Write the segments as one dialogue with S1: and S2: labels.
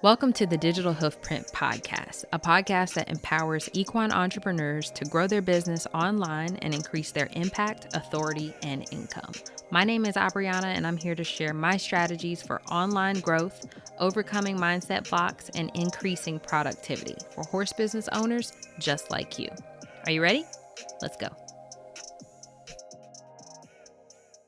S1: Welcome to the Digital Hoofprint Podcast, a podcast that empowers equine entrepreneurs to grow their business online and increase their impact, authority, and income. My name is Abriana, and I'm here to share my strategies for online growth, overcoming mindset blocks, and increasing productivity for horse business owners just like you. Are you ready? Let's go.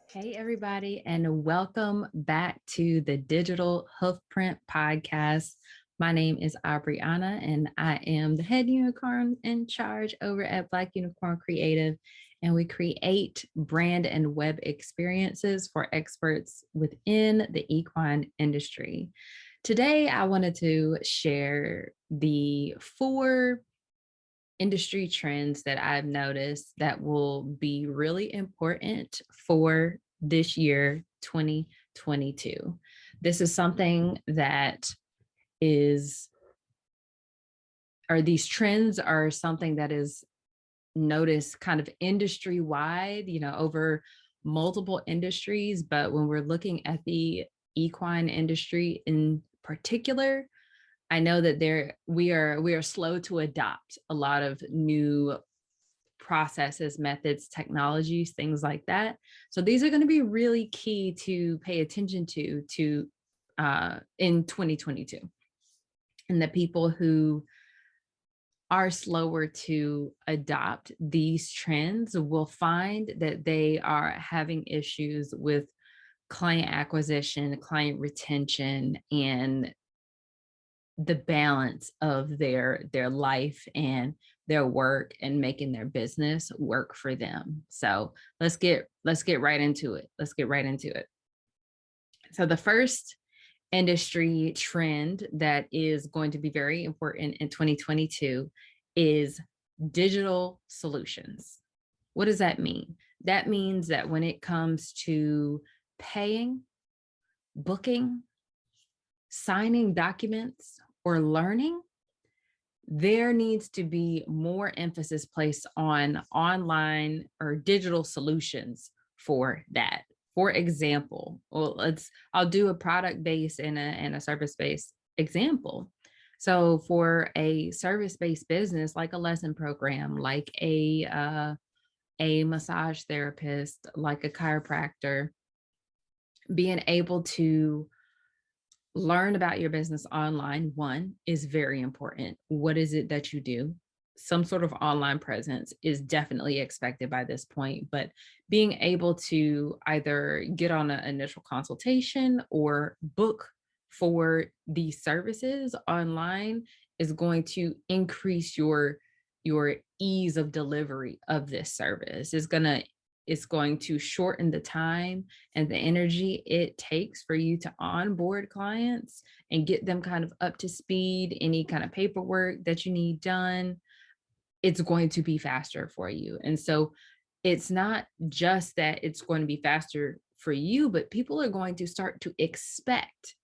S1: Hey, everybody, and welcome back to the Digital Hoofprint Podcast. My name is Abriana, and I am the head unicorn in charge over at Black Unicorn Creative, and we create brand and web experiences for experts within the equine industry. Today, I wanted to share the 4 industry trends that I've noticed that will be really important for this year, 2022. This is something that is, or these trends are something that is noticed kind of industry wide, over multiple industries. But when we're looking at the equine industry in particular, I know that we are slow to adopt a lot of new processes, methods, technologies, things like that. So these are going to be really key to pay attention to in 2022. And the people who are slower to adopt these trends will find that they are having issues with client acquisition, client retention, and the balance of their life and their work and making their business work for them. So let's get right into it. So the first industry trend that is going to be very important in 2022 is digital solutions. What does that mean? That means that when it comes to paying, booking, signing documents, or learning, there needs to be more emphasis placed on online or digital solutions for that. For example, I'll do a product-based and a service-based example. So for a service-based business, like a lesson program, like a massage therapist, like a chiropractor, being able to learn about your business online, one, is very important. What is it that you do? Some sort of online presence is definitely expected by this point, but being able to either get on an initial consultation or book for these services online is going to increase your ease of delivery of this service. It's going to shorten the time and the energy it takes for you to onboard clients and get them kind of up to speed, any kind of paperwork that you need done. It's going to be faster for you. And so it's not just that it's going to be faster for you, but people are going to start to expect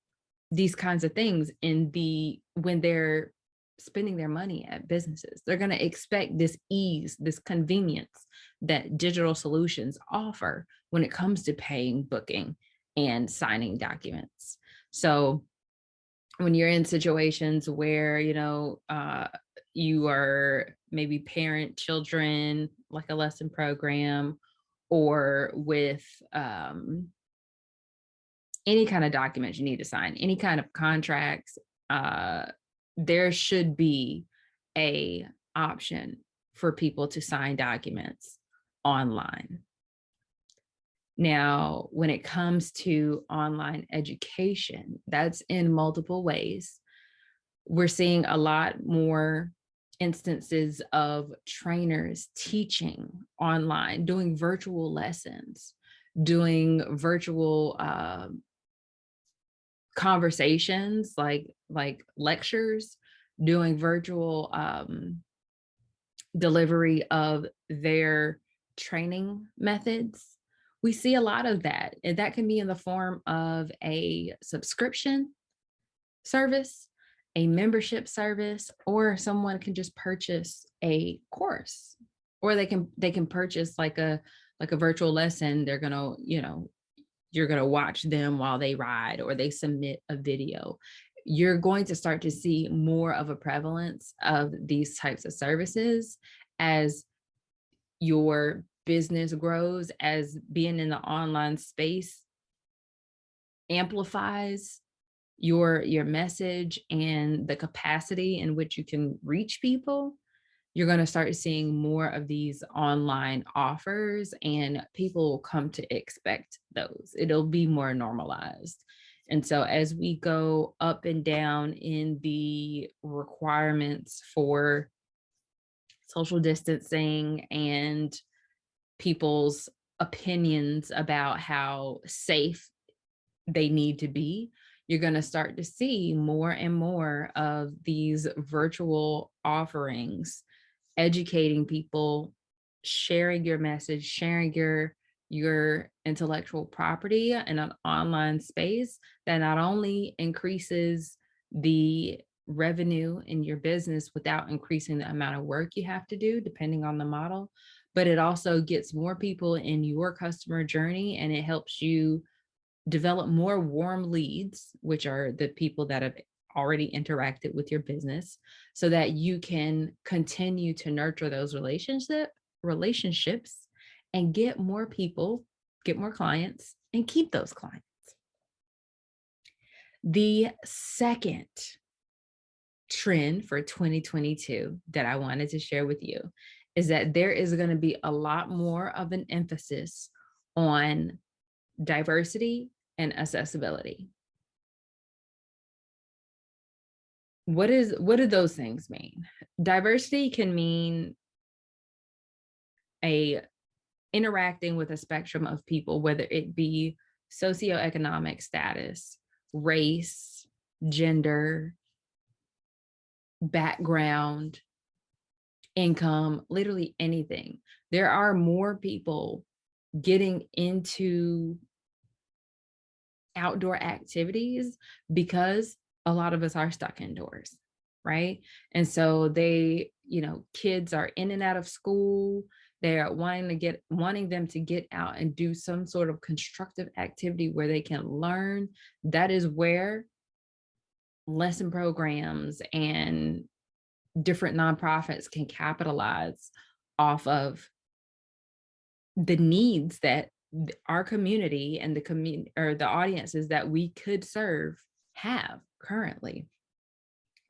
S1: these kinds of things when they're spending their money at businesses. They're going to expect this ease, this convenience that digital solutions offer when it comes to paying, booking, and signing documents. So when you're in situations where, you are maybe parent children, like a lesson program, or with any kind of documents you need to sign, any kind of contracts, there should be a option for people to sign documents online. Now, when it comes to online education, that's in multiple ways. We're seeing a lot more instances of trainers teaching online, doing virtual lessons, doing virtual conversations like lectures, doing virtual delivery of their training methods. We see a lot of that, and that can be in the form of a subscription service, a membership service, or someone can just purchase a course, or they can purchase like a virtual lesson. They're going to, you're going to watch them while they ride, or they submit a video. you're going to start to see more of a prevalence of these types of services as your business grows, as being in the online space amplifies your message and the capacity in which you can reach people. You're going to start seeing more of these online offers, and people will come to expect those. It'll be more normalized. And so as we go up and down in the requirements for social distancing and people's opinions about how safe they need to be, you're going to start to see more and more of these virtual offerings, educating people, sharing your message, sharing your intellectual property in an online space that not only increases the revenue in your business without increasing the amount of work you have to do, depending on the model, but it also gets more people in your customer journey, and it helps you develop more warm leads, which are the people that have already interacted with your business, so that you can continue to nurture those relationships and get more people, get more clients, and keep those clients. The second trend for 2022 that I wanted to share with you is that there is going to be a lot more of an emphasis on diversity and accessibility. What do those things mean? Diversity can mean interacting with a spectrum of people, whether it be socioeconomic status, race, gender, background, income, literally anything. There are more people getting into outdoor activities because a lot of us are stuck indoors, right? And so kids are in and out of school. They're wanting them to get out and do some sort of constructive activity where they can learn. That is where lesson programs and different nonprofits can capitalize off of the needs that our community and the audiences that we could serve have currently.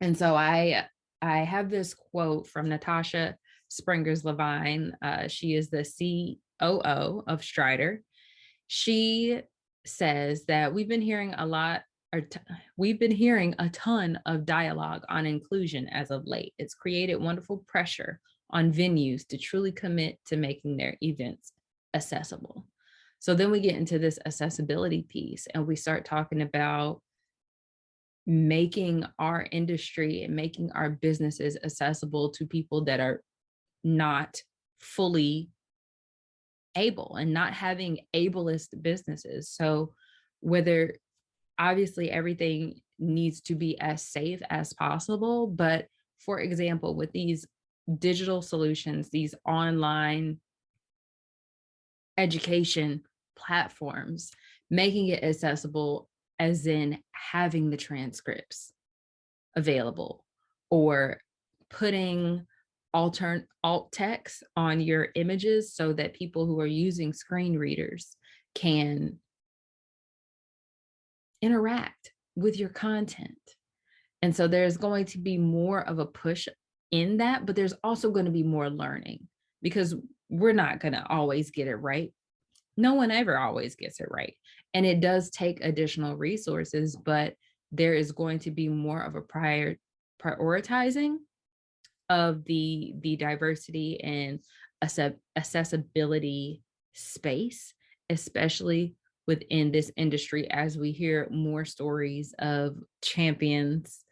S1: And so I have this quote from Natasha Springers Levine. She is the COO of Strider. She says that we've been hearing a ton of dialogue on inclusion as of late. It's created wonderful pressure on venues to truly commit to making their events accessible. So then we get into this accessibility piece, and we start talking about making our industry and making our businesses accessible to people that are not fully able and not having ableist businesses. So whether obviously everything needs to be as safe as possible, but for example, with these digital solutions, these online education platforms, making it accessible as in having the transcripts available, or putting alt text on your images so that people who are using screen readers can interact with your content. And so there's going to be more of a push in that, but there's also going to be more learning, because we're not going to always get it right. No one ever always gets it right. And it does take additional resources, but there is going to be more of a prioritizing of the diversity and accessibility space, especially within this industry, as we hear more stories of champions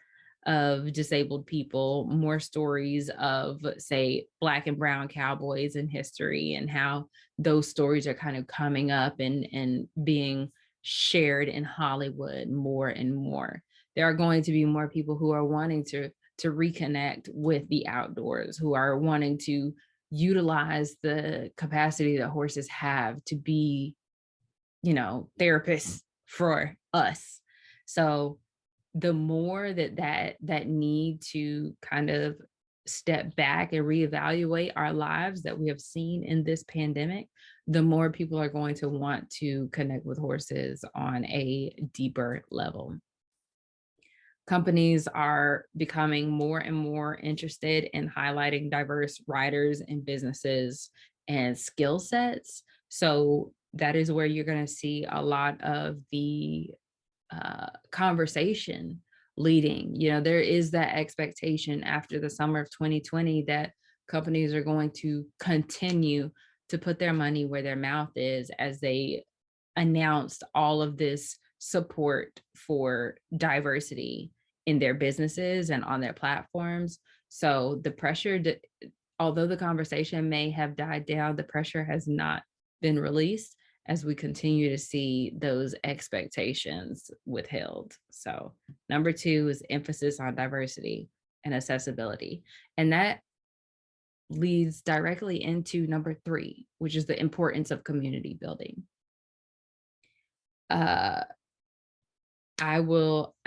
S1: of disabled people, more stories of, say, Black and brown cowboys in history, and how those stories are kind of coming up and being shared in Hollywood more and more. There are going to be more people who are wanting to reconnect with the outdoors, who are wanting to utilize the capacity that horses have to be, therapists for us. So the more that need to kind of step back and reevaluate our lives that we have seen in this pandemic, the more people are going to want to connect with horses on a deeper level. Companies are becoming more and more interested in highlighting diverse riders and businesses and skill sets. So that is where you're going to see a lot of the conversation leading. There is that expectation after the summer of 2020 that companies are going to continue to put their money where their mouth is as they announced all of this support for diversity in their businesses and on their platforms. So the pressure, although the conversation may have died down, the pressure has not been released as we continue to see those expectations withheld. So number 2 is emphasis on diversity and accessibility. And that leads directly into number 3, which is the importance of community building. I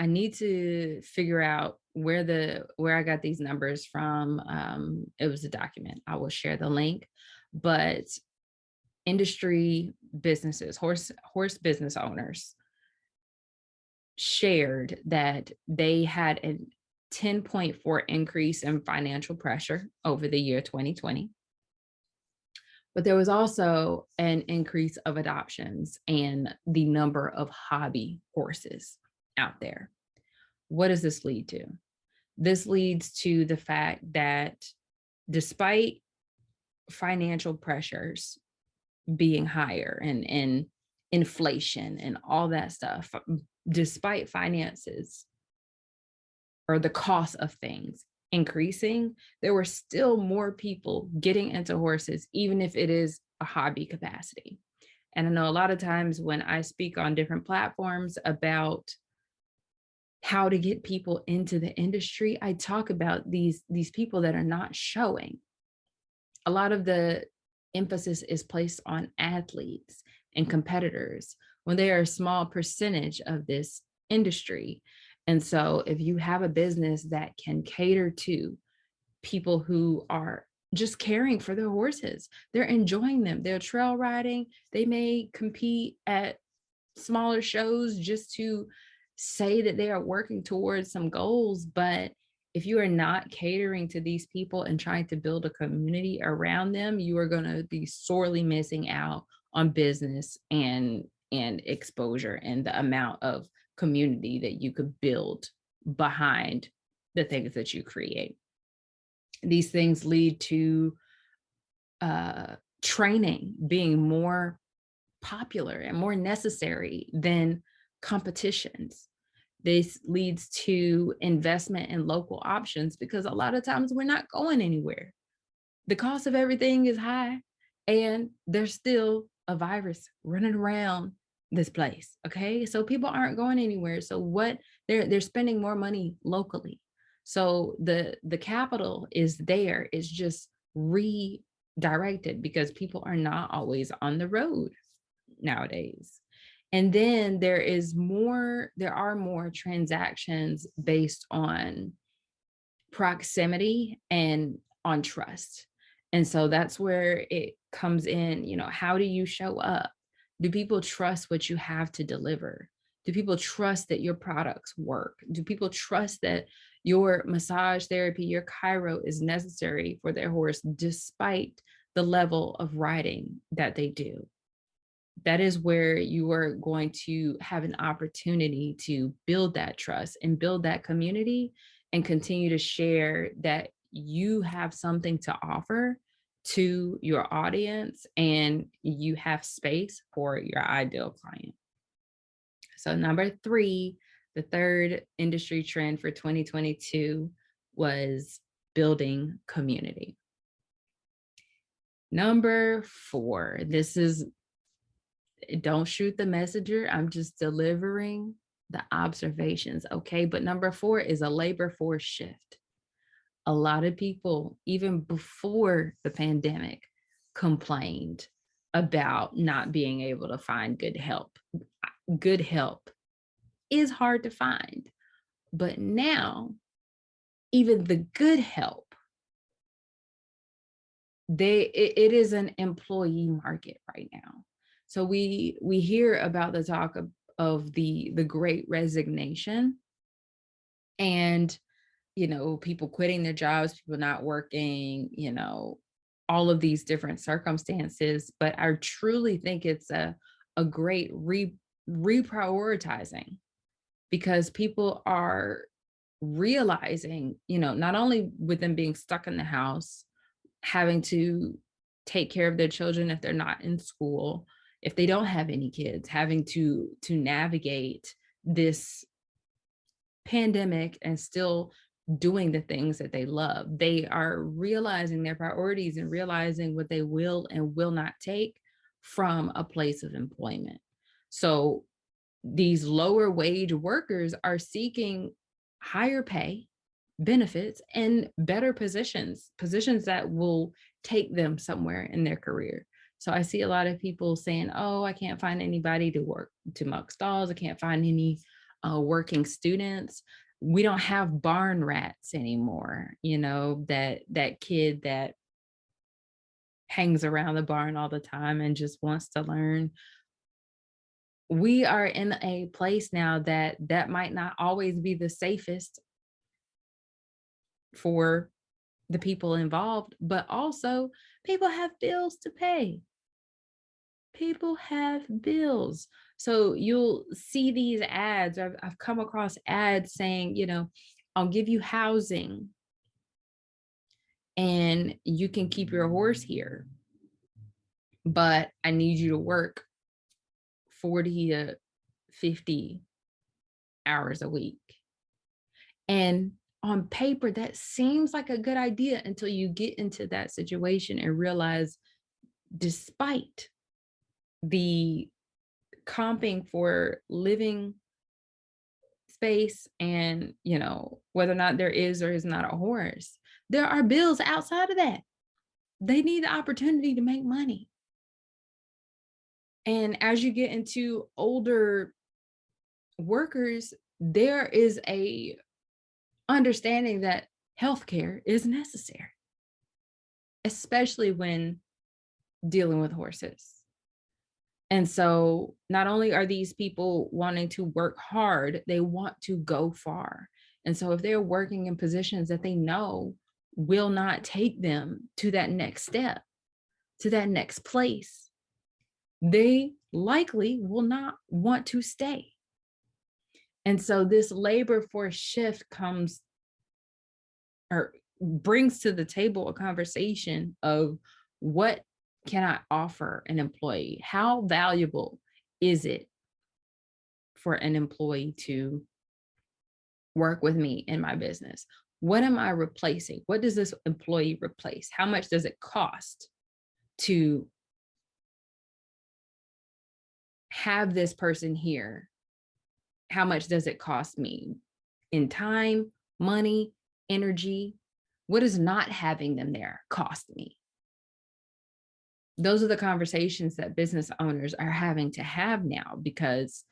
S1: need to figure out where I got these numbers from. It was a document. I will share the link, but industry businesses, horse business owners shared that they had a 10.4 increase in financial pressure over the year 2020. But there was also an increase of adoptions and the number of hobby horses out there. What does this lead to? This leads to the fact that despite financial pressures being higher and inflation and all that stuff, despite finances or the cost of things increasing, there were still more people getting into horses, even if it is a hobby capacity. And I know a lot of times when I speak on different platforms about how to get people into the industry, I talk about these people that are not showing. A lot of the emphasis is placed on athletes and competitors when they are a small percentage of this industry. And so if you have a business that can cater to people who are just caring for their horses, they're enjoying them, they're trail riding, they may compete at smaller shows just to say that they are working towards some goals. But if you are not catering to these people and trying to build a community around them, you are going to be sorely missing out on business and exposure and the amount of community that you could build behind the things that you create. These things lead to training being more popular and more necessary than competitions. This leads to investment in local options because a lot of times we're not going anywhere. The cost of everything is high and there's still a virus running around this place. Okay. So people aren't going anywhere. So what they're spending more money locally. So the capital is there. It's just redirected because people are not always on the road nowadays. And then there are more transactions based on proximity and on trust. And so that's where it comes in, how do you show up? Do people trust what you have to deliver? Do people trust that your products work? Do people trust that your massage therapy, your chiro is necessary for their horse despite the level of riding that they do? That is where you are going to have an opportunity to build that trust and build that community and continue to share that you have something to offer to your audience and you have space for your ideal client. So number 3, the third industry trend for 2022 was building community. Number 4, this is don't shoot the messenger. I'm just delivering the observations. Okay. But number 4 is a labor force shift. A lot of people, even before the pandemic, complained about not being able to find good help. Good help is hard to find. But now, even the good help, it is an employee market right now. So we hear about the talk of the great resignation, and people quitting their jobs, people not working, all of these different circumstances. But I truly think it's a great reprioritizing, because people are realizing, not only with them being stuck in the house, having to take care of their children if they're not in school, if they don't have any kids, having to navigate this pandemic and still doing the things that they love. They are realizing their priorities and realizing what they will and will not take from a place of employment. So these lower wage workers are seeking higher pay, benefits, and better positions that will take them somewhere in their career. So I see a lot of people saying, oh, I can't find anybody to work to muck stalls. I can't find any working students. We don't have barn rats anymore. That kid that hangs around the barn all the time and just wants to learn. We are in a place now that might not always be the safest for the people involved, but also people have bills to pay. People have bills. So you'll see these ads. I've come across ads saying, I'll give you housing and you can keep your horse here, but I need you to work 40 to 50 hours a week. And on paper, that seems like a good idea until you get into that situation and realize, despite the comping for living space and, whether or not there is or is not a horse, there are bills outside of that. They need the opportunity to make money. And as you get into older workers, there is a understanding that healthcare is necessary, especially when dealing with horses. And so not only are these people wanting to work hard, they want to go far. And so if they're working in positions that they know will not take them to that next step, to that next place, they likely will not want to stay. And so this labor force shift comes or brings to the table a conversation of, what can I offer an employee? How valuable is it for an employee to work with me in my business? What am I replacing? What does this employee replace? How much does it cost to have this person here? How much does it cost me in time, money, energy? What does not having them there cost me? Those are the conversations that business owners are having to have now, because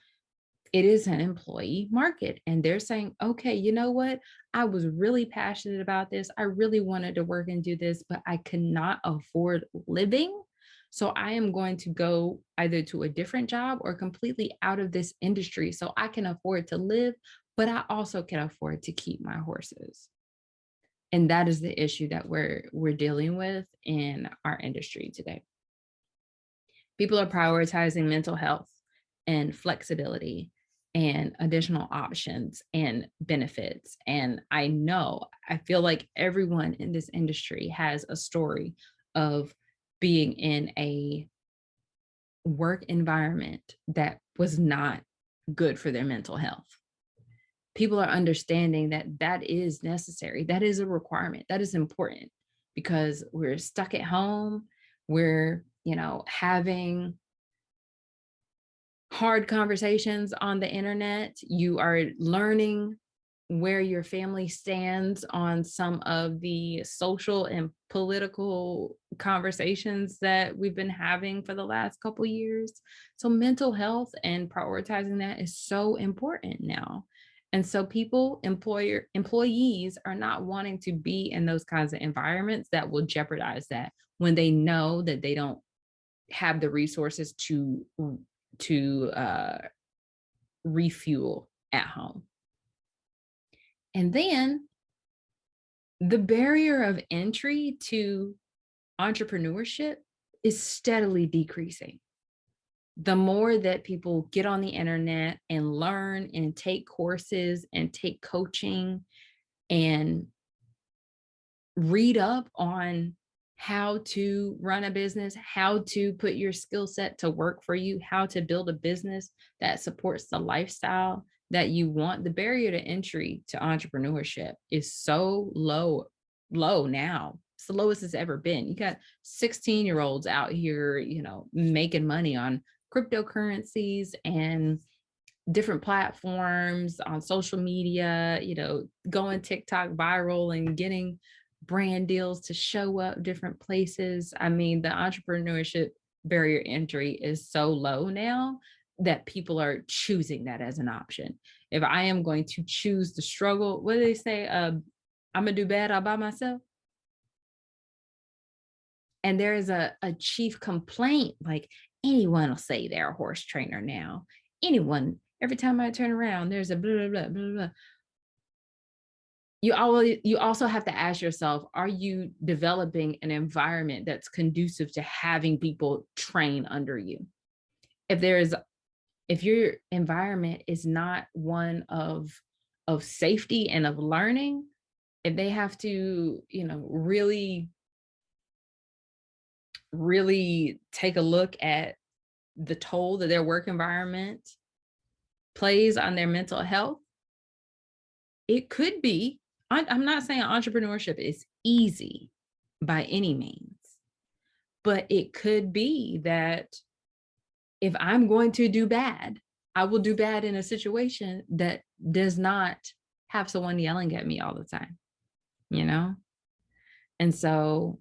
S1: it is an employee market. And they're saying, okay, you know what? I was really passionate about this. I really wanted to work and do this, but I cannot afford living. So I am going to go either to a different job or completely out of this industry so I can afford to live, but I also can afford to keep my horses. And that is the issue that we're dealing with in our industry today. People are prioritizing mental health and flexibility and additional options and benefits. And I feel like everyone in this industry has a story of being in a work environment that was not good for their mental health. People are understanding that is necessary. That is a requirement. That is important, because we're stuck at home. We're, having hard conversations on the internet. You are learning where your family stands on some of the social and political conversations that we've been having for the last couple of years. So mental health and prioritizing that is so important now. And so employees are not wanting to be in those kinds of environments that will jeopardize that when they know that they don't have the resources to refuel at home. And then the barrier of entry to entrepreneurship is steadily decreasing. The more that people get on the internet and learn and take courses and take coaching and read up on how to run a business, how to put your skill set to work for you, how to build a business that supports the lifestyle that you want, the barrier to entry to entrepreneurship is so low now. It's the lowest it's ever been. You got 16-year-olds out here, making money on cryptocurrencies and different platforms on social media, going TikTok viral and getting brand deals to show up different places. I mean, the entrepreneurship barrier entry is so low now that people are choosing that as an option. If I am going to choose the struggle, what do they say? I'm gonna do bad all by myself. And there is a chief complaint, like anyone will say they're a horse trainer now. Anyone, every time I turn around, there's a blah, blah, blah, blah, blah. You also have to ask yourself, are you developing an environment that's conducive to having people train under you? If your environment is not one of safety and of learning, if they have to, really take a look at the toll that their work environment plays on their mental health, it could be, I'm not saying entrepreneurship is easy by any means, but it could be that if I'm going to do bad, I will do bad in a situation that does not have someone yelling at me all the time, And so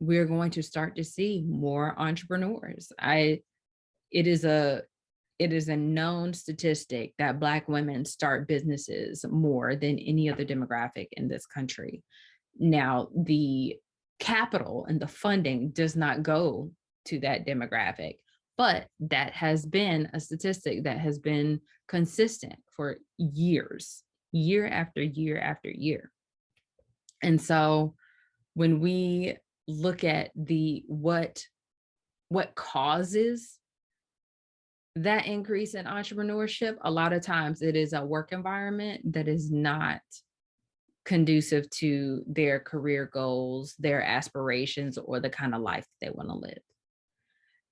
S1: we're going to start to see more entrepreneurs. It is a known statistic that Black women start businesses more than any other demographic in this country. Now, the capital and the funding does not go to that demographic, but that has been a statistic that has been consistent for years, year after year after year. And so when we look at what causes that increase in entrepreneurship, a lot of times it is a work environment that is not conducive to their career goals, their aspirations, or the kind of life they want to live.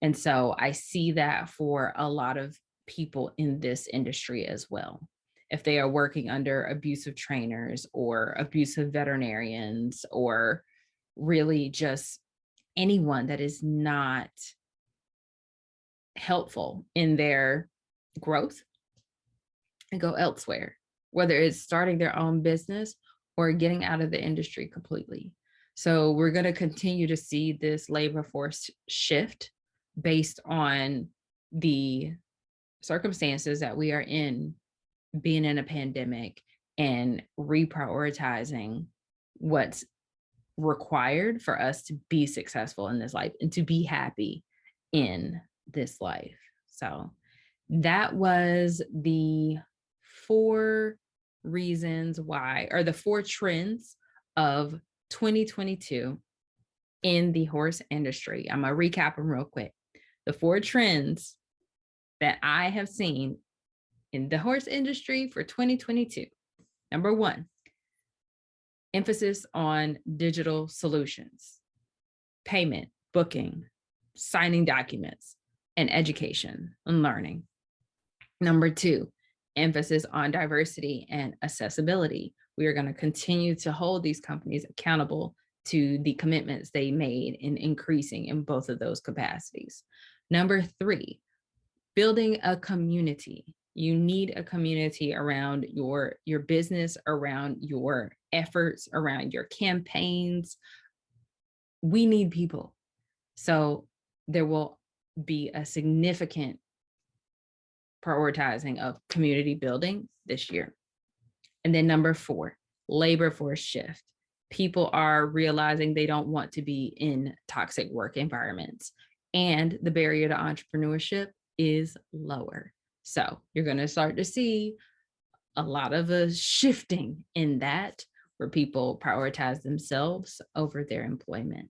S1: And so I see that for a lot of people in this industry as well. If they are working under abusive trainers or abusive veterinarians, or really just anyone that is not helpful in their growth, and go elsewhere, whether it's starting their own business or getting out of the industry completely. So we're going to continue to see this labor force shift based on the circumstances that we are in, being in a pandemic and reprioritizing what's required for us to be successful in this life and to be happy in this life. So that was the 4 reasons why, or the 4 trends of 2022 in the horse industry. I'm gonna recap them real quick. The 4 trends that I have seen in the horse industry for 2022. Number 1, emphasis on digital solutions, payment, booking, signing documents, and education and learning. Number 2, emphasis on diversity and accessibility. We are going to continue to hold these companies accountable to the commitments they made in increasing in both of those capacities. Number 3, building a community. You need a community around your business, around your efforts, around your campaigns. We need people. So there will be a significant prioritizing of community building this year. And then number 4, labor force shift. People are realizing they don't want to be in toxic work environments, and the barrier to entrepreneurship is lower. So you're going to start to see a lot of a shifting in that, where people prioritize themselves over their employment.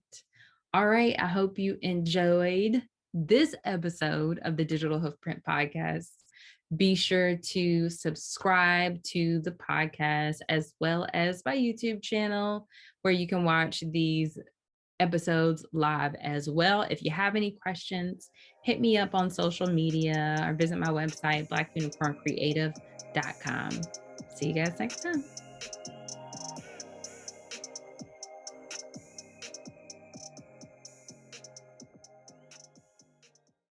S1: All right, I hope you enjoyed this episode of the Digital Hoofprint Podcast. Be sure to subscribe to the podcast as well as my YouTube channel, where you can watch these episodes live as well. If you have any questions, hit me up on social media or visit my website, blackunicorncreative.com. See you guys next time.